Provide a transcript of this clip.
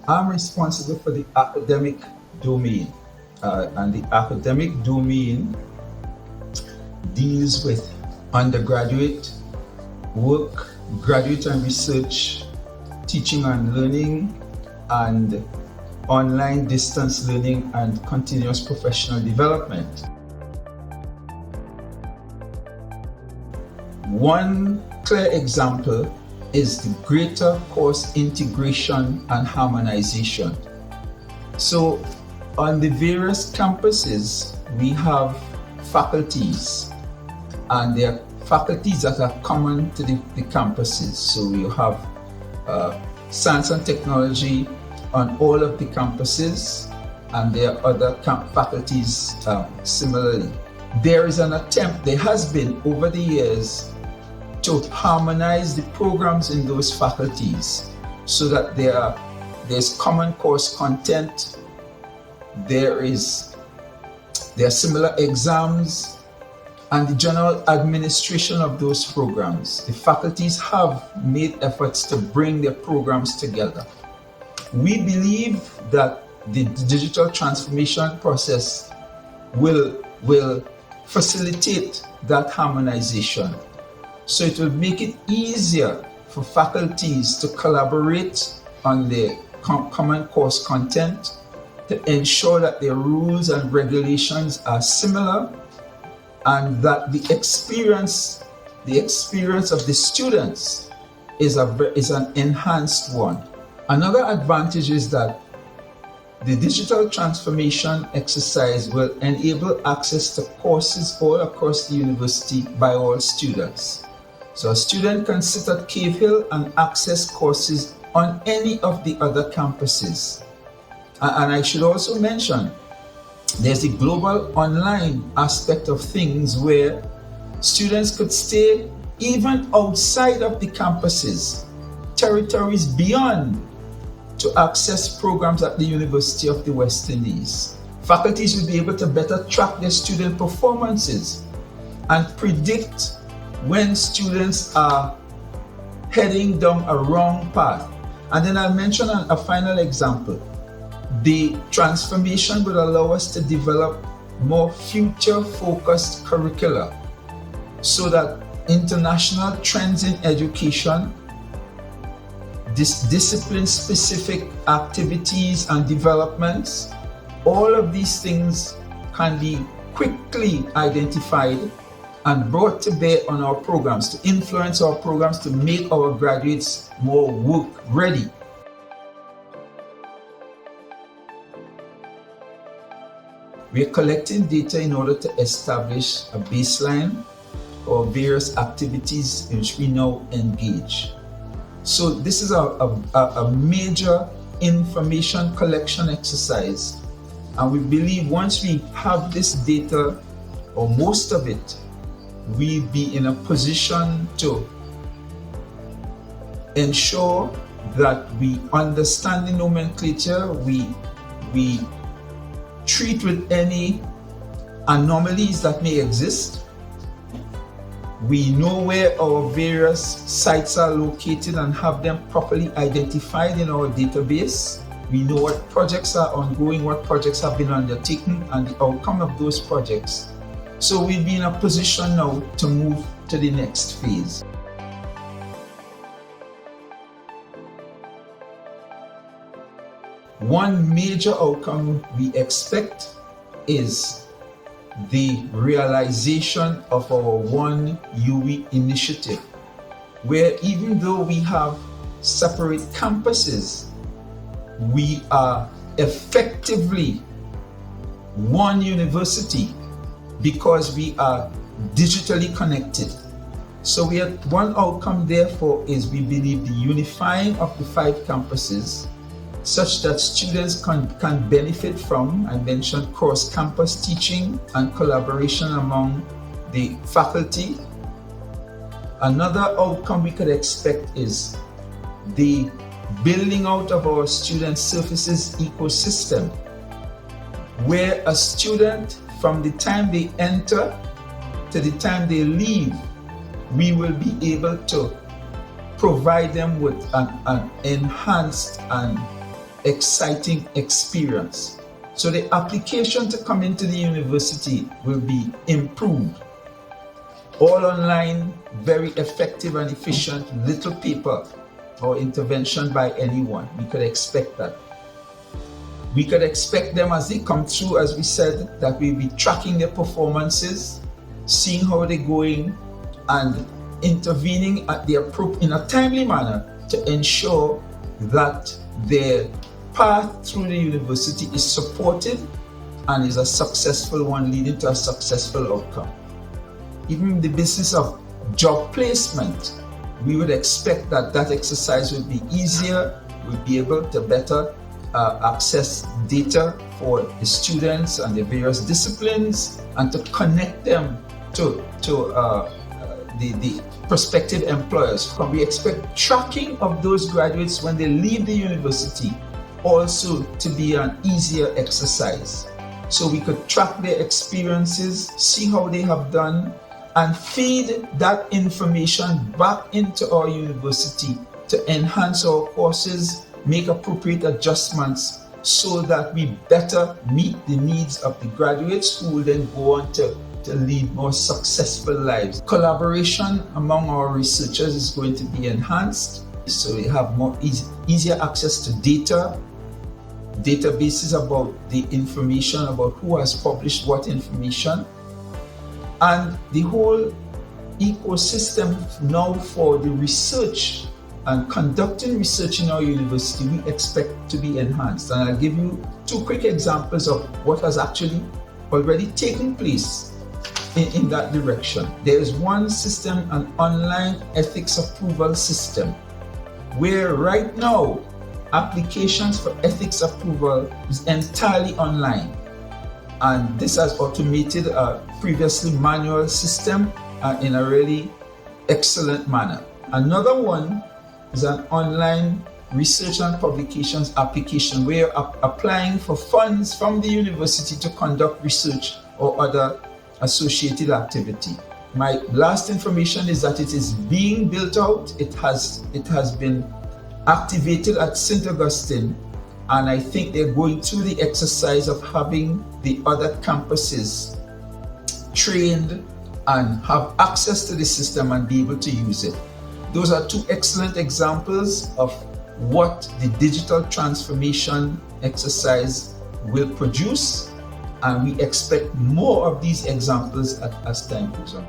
I'm responsible for the academic domain. And the academic domain deals with undergraduate work, graduate and research, teaching and learning, and online distance learning and continuous professional development. One clear example is the greater course integration and harmonization. So on the various campuses, we have faculties, and there are faculties that are common to the campuses. So you have science and technology on all of the campuses, and there are other faculties similarly. There has been over the years to harmonize the programs in those faculties so that there's common course content, there are similar exams, and the general administration of those programs. The faculties have made efforts to bring their programs together. We believe that the digital transformation process will facilitate that harmonization. So it will make it easier for faculties to collaborate on their common course content, to ensure that their rules and regulations are similar, and that the experience of the students is an enhanced one. Another advantage is that the digital transformation exercise will enable access to courses all across the university by all students. So a student can sit at Cave Hill and access courses on any of the other campuses. And I should also mention, there's the global online aspect of things where students could stay even outside of the campuses, territories beyond, to access programs at the University of the West Indies. Faculties will be able to better track their student performances and predict when students are heading down a wrong path. And then I'll mention a final example. The transformation would allow us to develop more future-focused curricula so that international trends in education, discipline-specific activities and developments, all of these things can be quickly identified and brought to bear on our programs, to influence our programs, to make our graduates more work ready. We are collecting data in order to establish a baseline for various activities in which we now engage. So this is a major information collection exercise, and we believe once we have this data, or most of it, we'll be in a position to ensure that we understand the nomenclature, we treat with any anomalies that may exist. We know where our various sites are located and have them properly identified in our database. We know what projects are ongoing, what projects have been undertaken, and the outcome of those projects. So we'll be in a position now to move to the next phase. One major outcome we expect is the realization of our One UWI initiative, where even though we have separate campuses, we are effectively one university because we are digitally connected. So one outcome therefore is, we believe, the unifying of the 5 campuses such that students can benefit from, I mentioned, cross-campus teaching and collaboration among the faculty. Another outcome we could expect is the building out of our student services ecosystem, where a student, from the time they enter to the time they leave, we will be able to provide them with an enhanced and exciting experience. So the application to come into the university will be improved. All online, very effective and efficient, little paper or intervention by anyone. We could expect that. We could expect them as they come through, as we said, that we'll be tracking their performances, seeing how they're going, and intervening in a timely manner to ensure that their path through the university is supported and is a successful one, leading to a successful outcome. Even the business of job placement, we would expect that exercise will be easier. We'll be able to better access data for the students and the various disciplines, and to connect them to the prospective employers. We expect tracking of those graduates when they leave the university also to be an easier exercise. So we could track their experiences, see how they have done, and feed that information back into our university to enhance our courses, make appropriate adjustments so that we better meet the needs of the graduates who will then go on to lead more successful lives. Collaboration among our researchers is going to be enhanced, so we have more easier access to databases about the information about who has published what information, and the whole ecosystem now for the research and conducting research in our university we expect to be enhanced. And I'll give you two quick examples of what has actually already taken place in that direction. There is one system, an online ethics approval system, where right now applications for ethics approval is entirely online, and this has automated a previously manual system in a really excellent manner. Another one is an online research and publications application where you're applying for funds from the university to conduct research or other associated activity. My last information is that it is being built out. It has been activated at St. Augustine, and I think they're going through the exercise of having the other campuses trained and have access to the system and be able to use it. Those are two excellent examples of what the digital transformation exercise will produce, and we expect more of these examples as time goes on.